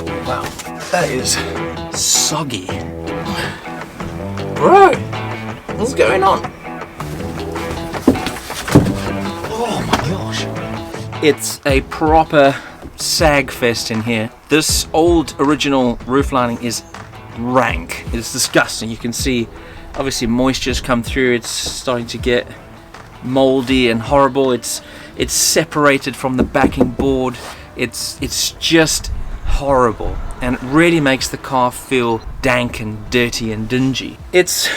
Wow, that is soggy. Bro, what's going on? Oh my gosh. It's a proper sag fest in here. This old original roof lining is rank. It's disgusting. You can see obviously moisture's come through. It's starting to get moldy and horrible. It's separated from the backing board. It's just horrible, and it really makes the car feel dank and dirty and dingy. It's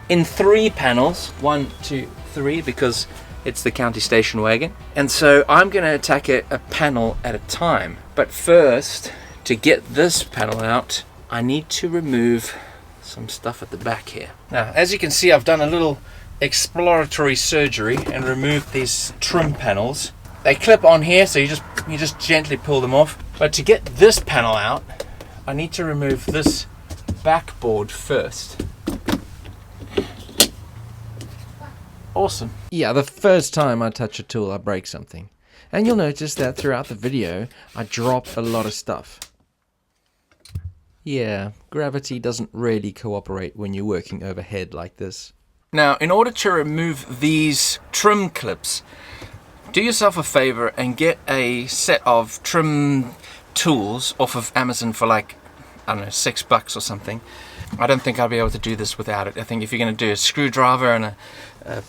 in 3 panels, 1, 2, 3, because it's the county station wagon, and so I'm going to attack it a panel at a time. But first, to get this panel out, I need to remove some stuff at the back here. Now, as you can see, I've done a little exploratory surgery and removed these trim panels. They clip on here, so you just gently pull them off. But to get this panel out, I need to remove this backboard first. Awesome. Yeah, the first time I touch a tool, I break something. And you'll notice that throughout the video, I drop a lot of stuff. Yeah, gravity doesn't really cooperate when you're working overhead like this. Now, in order to remove these trim clips, do yourself a favor and get a set of trim tools off of Amazon for like, I don't know, $6 or something. I don't think I'll be able to do this without it. I think if you're going to do a screwdriver and a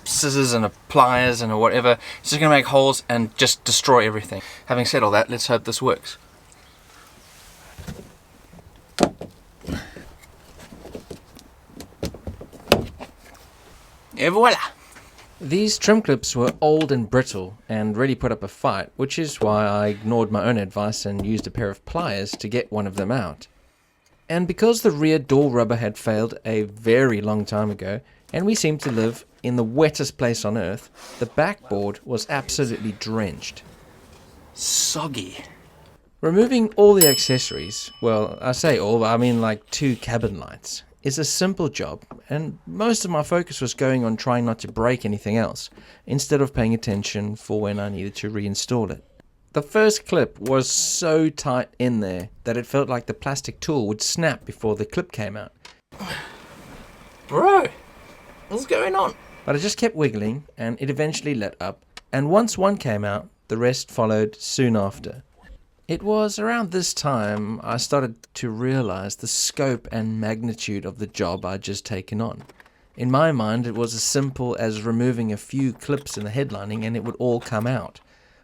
scissors and a pliers and a whatever, it's just going to make holes and just destroy everything. Having said all that, let's hope this works. Et voila! These trim clips were old and brittle and really put up a fight, which is why I ignored my own advice and used a pair of pliers to get one of them out. And because the rear door rubber had failed a very long time ago, and we seemed to live in the wettest place on earth, the backboard was absolutely drenched. Soggy. Removing all the accessories, well, I say all, I mean like 2 cabin lights, is a simple job, and most of my focus was going on trying not to break anything else, instead of paying attention for when I needed to reinstall it. The first clip was so tight in there that it felt like the plastic tool would snap before the clip came out. Bro, what's going on? But I just kept wiggling, and it eventually let up, and once one came out, the rest followed soon after. It was around this time I started to realize the scope and magnitude of the job I'd just taken on. In my mind, it was as simple as removing a few clips in the headlining and it would all come out.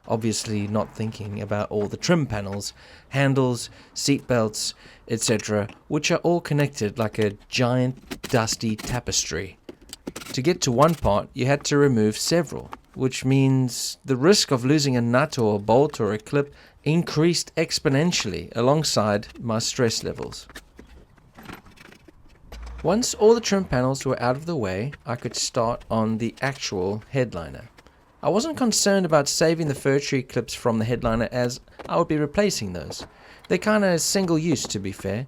Obviously not thinking about all the trim panels, handles, seat belts, etc., which are all connected like a giant dusty tapestry. To get to one part, you had to remove several, which means the risk of losing a nut or a bolt or a clip increased exponentially alongside my stress levels. Once all the trim panels were out of the way, I could start on the actual headliner. I wasn't concerned about saving the fir tree clips from the headliner as I would be replacing those. They're kinda single use, to be fair.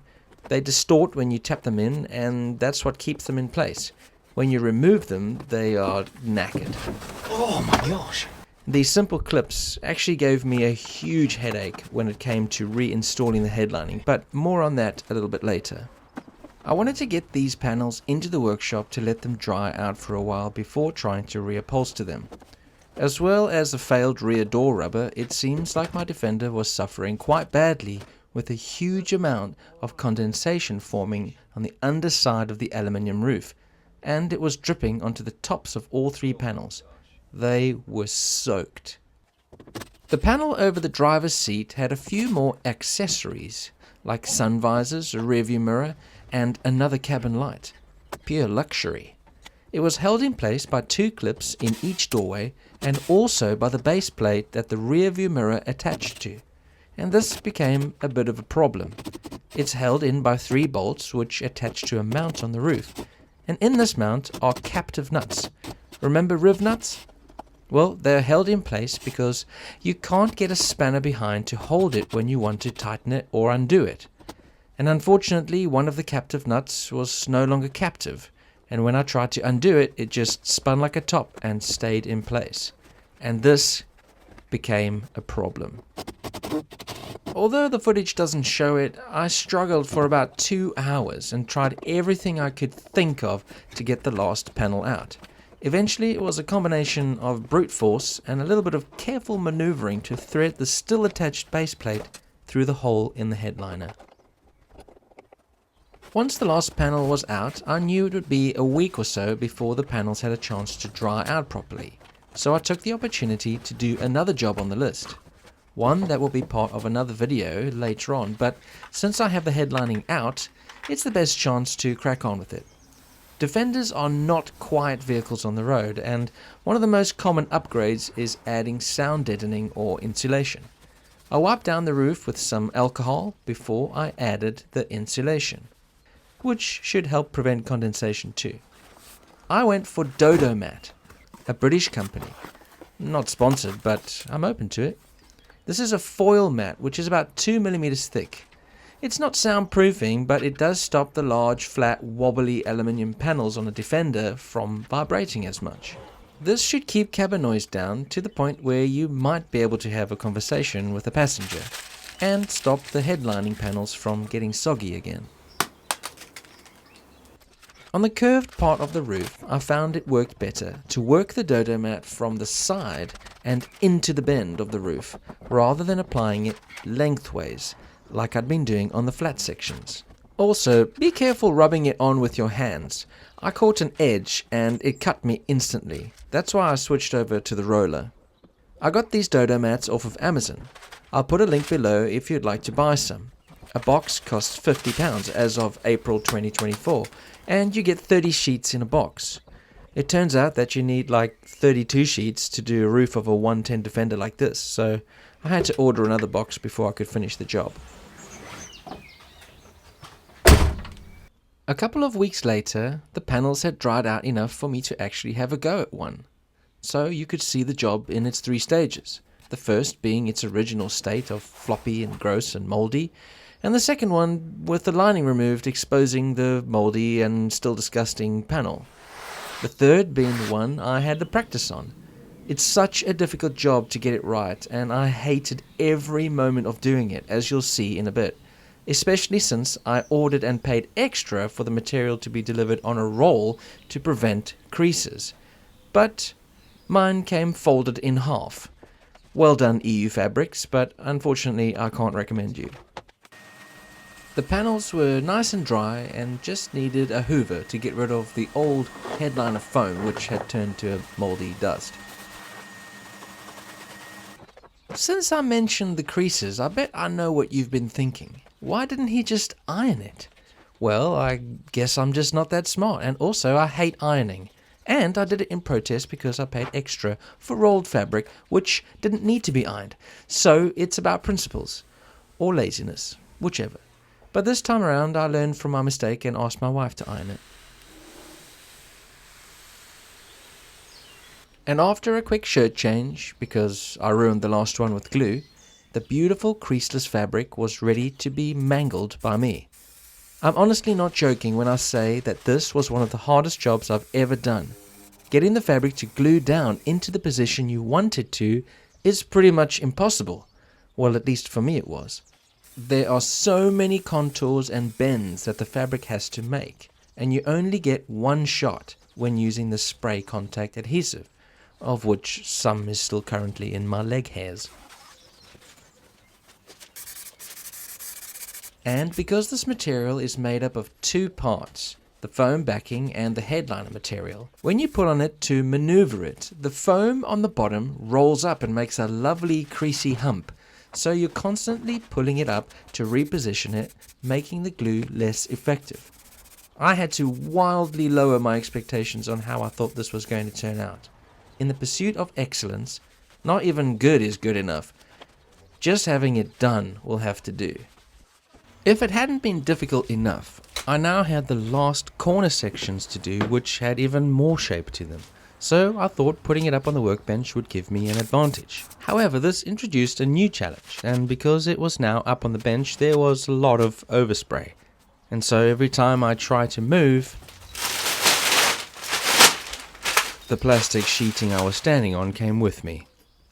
They distort when you tap them in, and that's what keeps them in place. When you remove them, they are knackered. Oh my gosh! These simple clips actually gave me a huge headache when it came to reinstalling the headlining, but more on that a little bit later. I wanted to get these panels into the workshop to let them dry out for a while before trying to reupholster them. As well as the failed rear door rubber, it seems like my Defender was suffering quite badly with a huge amount of condensation forming on the underside of the aluminium roof, and it was dripping onto the tops of all 3 panels. They were soaked. The panel over the driver's seat had a few more accessories, like sun visors, a rearview mirror, and another cabin light. Pure luxury. It was held in place by 2 clips in each doorway, and also by the base plate that the rearview mirror attached to. And this became a bit of a problem. It's held in by 3 bolts which attach to a mount on the roof. And in this mount are captive nuts. Remember riv nuts? Well, they're held in place because you can't get a spanner behind to hold it when you want to tighten it or undo it. And unfortunately, one of the captive nuts was no longer captive, and when I tried to undo it, it just spun like a top and stayed in place. And this became a problem. Although the footage doesn't show it, I struggled for about 2 hours and tried everything I could think of to get the last panel out. Eventually it was a combination of brute force and a little bit of careful maneuvering to thread the still attached base plate through the hole in the headliner. Once the last panel was out, I knew it would be a week or so before the panels had a chance to dry out properly, so I took the opportunity to do another job on the list. One that will be part of another video later on, but since I have the headlining out, it's the best chance to crack on with it. Defenders are not quiet vehicles on the road, and one of the most common upgrades is adding sound deadening or insulation. I wiped down the roof with some alcohol before I added the insulation, which should help prevent condensation too. I went for Dodo mat, a British company. Not sponsored, but I'm open to it. This is a foil mat which is about 2 mm thick. It's not soundproofing, but it does stop the large, flat, wobbly aluminium panels on a Defender from vibrating as much. This should keep cabin noise down to the point where you might be able to have a conversation with a passenger, and stop the headlining panels from getting soggy again. On the curved part of the roof, I found it worked better to work the Dodo mat from the side and into the bend of the roof, rather than applying it lengthways, like I'd been doing on the flat sections. Also, be careful rubbing it on with your hands. I caught an edge and it cut me instantly. That's why I switched over to the roller. I got these Dodo mats off of Amazon. I'll put a link below if you'd like to buy some. A box costs £50 as of April 2024, and you get 30 sheets in a box. It turns out that you need like 32 sheets to do a roof of a 110 Defender like this, so I had to order another box before I could finish the job. A couple of weeks later, the panels had dried out enough for me to actually have a go at one. So you could see the job in its 3 stages. The first being its original state of floppy and gross and mouldy, and the second one with the lining removed, exposing the mouldy and still disgusting panel. The third being the one I had the practice on. It's such a difficult job to get it right, and I hated every moment of doing it, as you'll see in a bit. Especially since I ordered and paid extra for the material to be delivered on a roll to prevent creases. But mine came folded in half. Well done, EU Fabrics, but unfortunately I can't recommend you. The panels were nice and dry and just needed a hoover to get rid of the old headliner foam which had turned to a mouldy dust. Since I mentioned the creases, I bet I know what you've been thinking. Why didn't he just iron it? Well, I guess I'm just not that smart, and also I hate ironing. And I did it in protest because I paid extra for rolled fabric which didn't need to be ironed. So it's about principles. Or laziness, whichever. But this time around I learned from my mistake and asked my wife to iron it. And after a quick shirt change, because I ruined the last one with glue, the beautiful creaseless fabric was ready to be mangled by me. I'm honestly not joking when I say that this was one of the hardest jobs I've ever done. Getting the fabric to glue down into the position you want it to is pretty much impossible. Well, at least for me it was. There are so many contours and bends that the fabric has to make, and you only get one shot when using the spray contact adhesive, of which some is still currently in my leg hairs. And because this material is made up of 2 parts, the foam backing and the headliner material, when you put on it to maneuver it, the foam on the bottom rolls up and makes a lovely creasy hump, so you're constantly pulling it up to reposition it, making the glue less effective. I had to wildly lower my expectations on how I thought this was going to turn out. In the pursuit of excellence, not even good is good enough. Just having it done will have to do. If it hadn't been difficult enough, I now had the last corner sections to do which had even more shape to them. So I thought putting it up on the workbench would give me an advantage. However, this introduced a new challenge, and because it was now up on the bench, there was a lot of overspray. And so every time I tried to move, the plastic sheeting I was standing on came with me.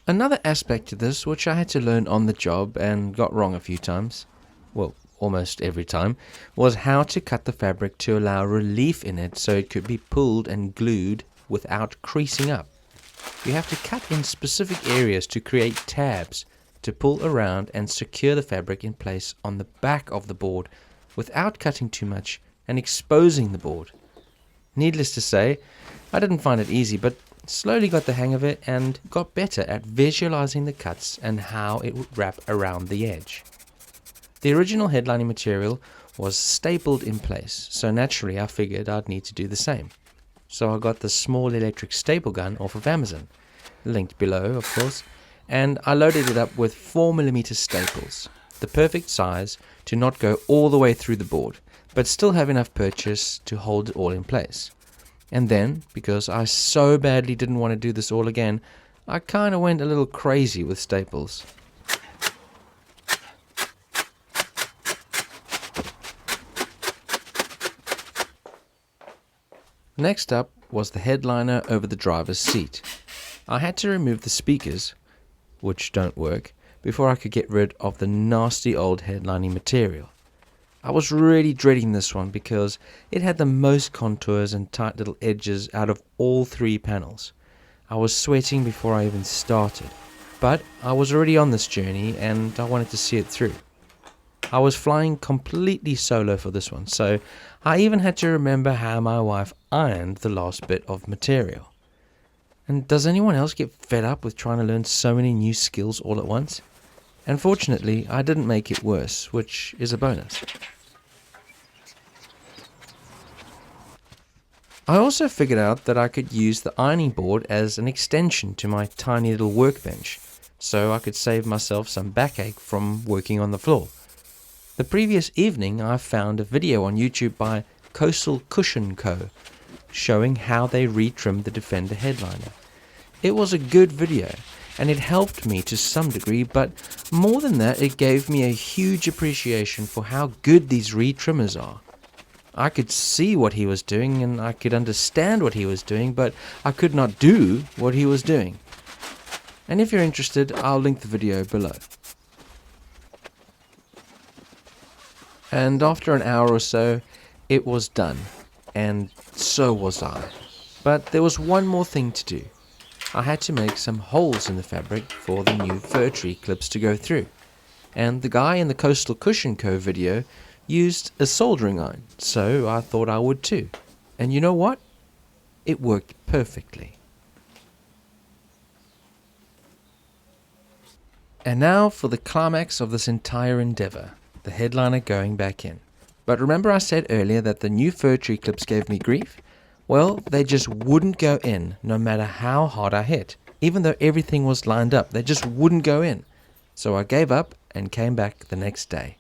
Another aspect to this, which I had to learn on the job and got wrong a few times, well, almost every time, was how to cut the fabric to allow relief in it so it could be pulled and glued without creasing up. You have to cut in specific areas to create tabs to pull around and secure the fabric in place on the back of the board without cutting too much and exposing the board. Needless to say, I didn't find it easy, but slowly got the hang of it and got better at visualizing the cuts and how it would wrap around the edge. The original headlining material was stapled in place, so naturally I figured I'd need to do the same. So I got the small electric staple gun off of Amazon, linked below of course, and I loaded it up with 4mm staples, the perfect size to not go all the way through the board, but still have enough purchase to hold it all in place. And then, because I so badly didn't want to do this all again, I kinda went a little crazy with staples. Next up was the headliner over the driver's seat. I had to remove the speakers, which don't work, before I could get rid of the nasty old headlining material. I was really dreading this one because it had the most contours and tight little edges out of all three panels. I was sweating before I even started, but I was already on this journey and I wanted to see it through. I was flying completely solo for this one, so I even had to remember how my wife ironed the last bit of material. And does anyone else get fed up with trying to learn so many new skills all at once? And fortunately, I didn't make it worse, which is a bonus. I also figured out that I could use the ironing board as an extension to my tiny little workbench, so I could save myself some backache from working on the floor. The previous evening I found a video on YouTube by Coastal Cushion Co. showing how they retrimmed the Defender headliner. It was a good video and it helped me to some degree, but more than that it gave me a huge appreciation for how good these retrimmers are. I could see what he was doing and I could understand what he was doing, but I could not do what he was doing. And if you're interested, I'll link the video below. And after an hour or so, it was done, and so was I. But there was one more thing to do. I had to make some holes in the fabric for the new fir tree clips to go through. And the guy in the Coastal Cushion Co. video used a soldering iron, so I thought I would too. And you know what? It worked perfectly. And now for the climax of this entire endeavor, the headliner going back in. But remember I said earlier that the new fir tree clips gave me grief? Well, they just wouldn't go in no matter how hard I hit. Even though everything was lined up, they just wouldn't go in. So I gave up and came back the next day.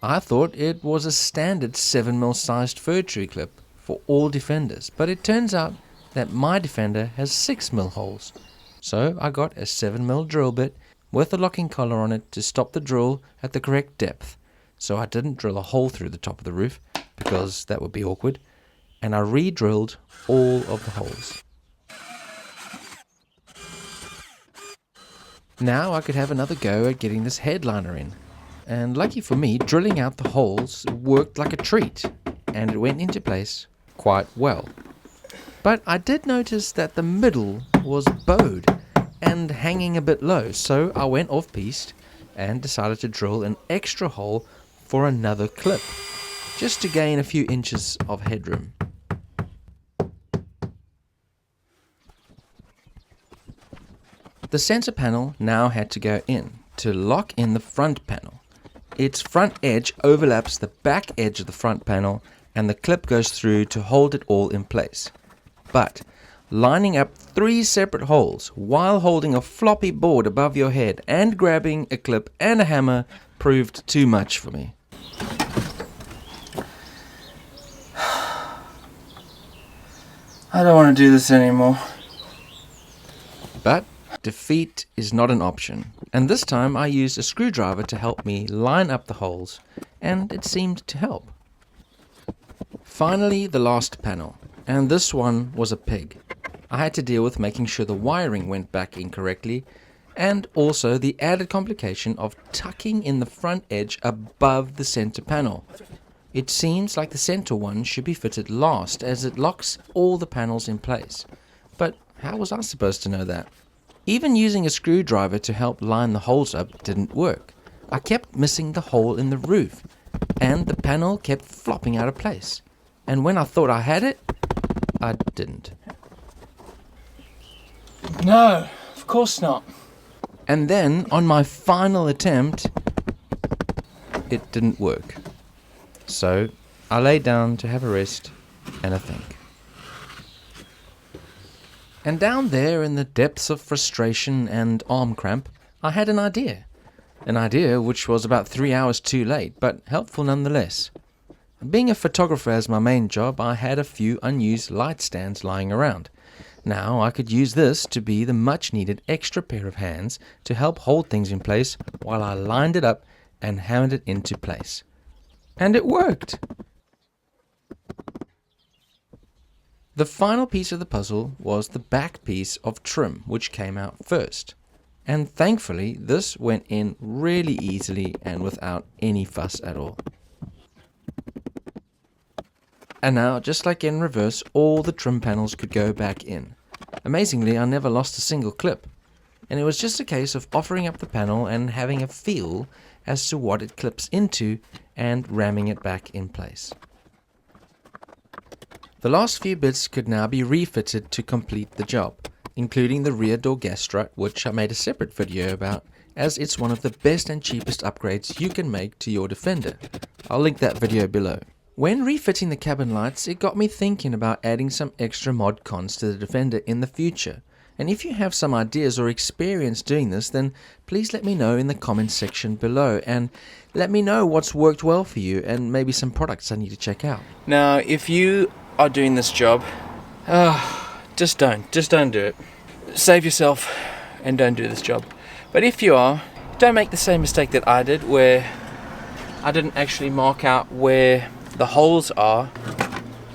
I thought it was a standard 7mm sized fir tree clip for all Defenders, but it turns out that my Defender has 6mm holes. So I got a 7mm drill bit with a locking collar on it to stop the drill at the correct depth. So I didn't drill a hole through the top of the roof, because that would be awkward, and I re-drilled all of the holes. Now I could have another go at getting this headliner in. And lucky for me, drilling out the holes worked like a treat, and it went into place quite well. But I did notice that the middle was bowed and hanging a bit low, so I went off-piste and decided to drill an extra hole for another clip, just to gain a few inches of headroom. The center panel now had to go in to lock in the front panel. Its front edge overlaps the back edge of the front panel and the clip goes through to hold it all in place. But lining up 3 separate holes while holding a floppy board above your head and grabbing a clip and a hammer proved too much for me. I don't want to do this anymore. But defeat is not an option, and this time I used a screwdriver to help me line up the holes, and it seemed to help. Finally, the last panel, and this one was a pig. I had to deal with making sure the wiring went back incorrectly, and also the added complication of tucking in the front edge above the center panel. It seems like the center one should be fitted last, as it locks all the panels in place. But how was I supposed to know that? Even using a screwdriver to help line the holes up didn't work. I kept missing the hole in the roof, and the panel kept flopping out of place. And when I thought I had it, I didn't. No, of course not. And then, on my final attempt, it didn't work. So, I lay down to have a rest and a think. And down there in the depths of frustration and arm cramp, I had an idea. An idea which was about 3 hours too late, but helpful nonetheless. Being a photographer as my main job, I had a few unused light stands lying around. Now I could use this to be the much needed extra pair of hands to help hold things in place while I lined it up and hammered it into place. And it worked! The final piece of the puzzle was the back piece of trim, which came out first. And thankfully, this went in really easily and without any fuss at all. And now, just like in reverse, all the trim panels could go back in. Amazingly, I never lost a single clip. And it was just a case of offering up the panel and having a feel as to what it clips into and ramming it back in place. The last few bits could now be refitted to complete the job, including the rear door gas strut, which I made a separate video about, as it's one of the best and cheapest upgrades you can make to your Defender. I'll link that video below. When refitting the cabin lights, it got me thinking about adding some extra mod cons to the Defender in the future. And if you have some ideas or experience doing this, then please let me know in the comments section below, and let me know what's worked well for you and maybe some products I need to check out. Now, if you are doing this job, just don't do it. Save yourself and don't do this job. But if you are, don't make the same mistake that I did, where I didn't actually mark out where the holes are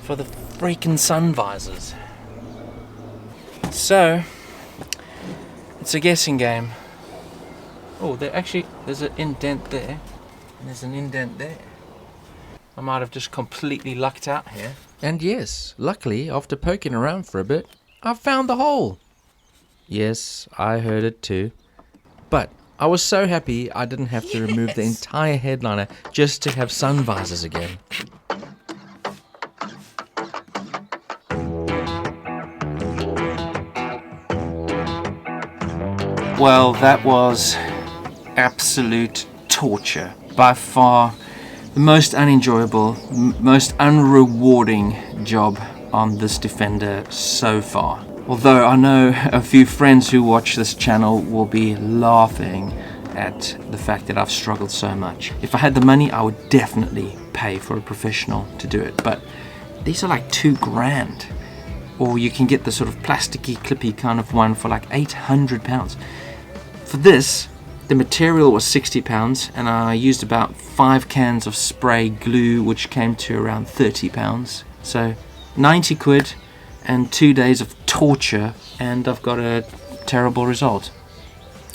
for the freaking sun visors. So it's a guessing game. Oh, there's an indent there, and there's an indent there. I might have just completely lucked out here. And yes, luckily, after poking around for a bit, I found the hole. Yes, I heard it too. But I was so happy I didn't have to remove the entire headliner just to have sun visors again. Well, that was absolute torture. By far the most unenjoyable, most unrewarding job on this Defender so far. Although I know a few friends who watch this channel will be laughing at the fact that I've struggled so much. If I had the money, I would definitely pay for a professional to do it, but these are like $2,000. Or you can get the sort of plasticky, clippy kind of one for like £800. For this, the material was £60, and I used about 5 cans of spray glue, which came to around £30. So 90 quid and 2 days of torture, and I've got a terrible result.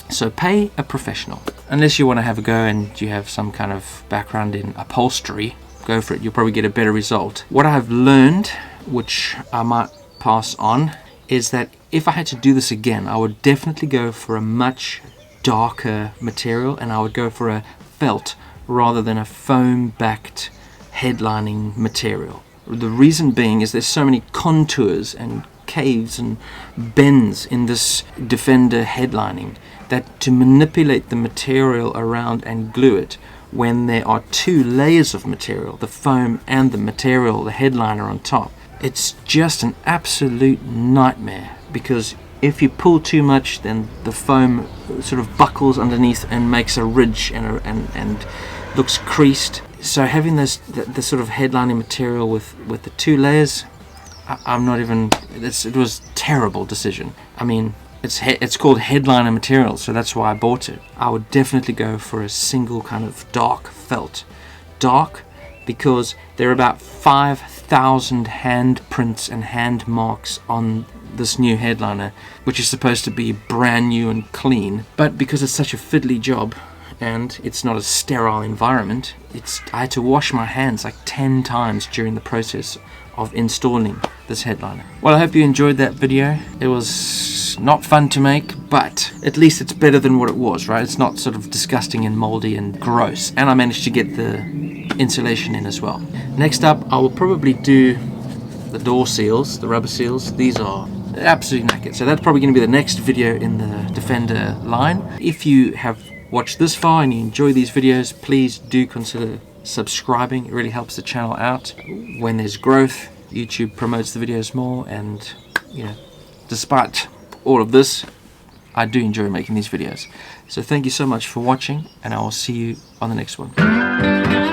So pay a professional. Unless you want to have a go and you have some kind of background in upholstery, go for it. You'll probably get a better result. What I've learned, which I might pass on, is that if I had to do this again, I would definitely go for a much darker material, and I would go for a felt rather than a foam-backed headlining material. The reason being is there's so many contours and caves and bends in this Defender headlining that to manipulate the material around and glue it when there are 2 layers of material, the foam and the material, the headliner on top, it's just an absolute nightmare, because if you pull too much, then the foam sort of buckles underneath and makes a ridge and looks creased. So having the sort of headlining material with the 2 layers, it was a terrible decision. I mean, it's called headliner material, so that's why I bought it. I would definitely go for a single kind of dark felt. Dark because there are about 5,000 handprints and hand marks on this new headliner, which is supposed to be brand new and clean, but because it's such a fiddly job and it's not a sterile environment, I had to wash my hands like 10 times during the process of installing this headliner. Well, I hope you enjoyed that video. It was not fun to make, but at least it's better than what it was, right? It's not sort of disgusting and moldy and gross, and I managed to get the insulation in as well. Next up, I will probably do the door seals, the rubber seals. These are absolutely knackered, so that's probably going to be the next video in the Defender line. If you have watched this far and you enjoy these videos, please do consider subscribing. It really helps the channel out. When there's growth, YouTube promotes the videos more, and you know, despite all of this, I do enjoy making these videos. So thank you so much for watching, and I will see you on the next one.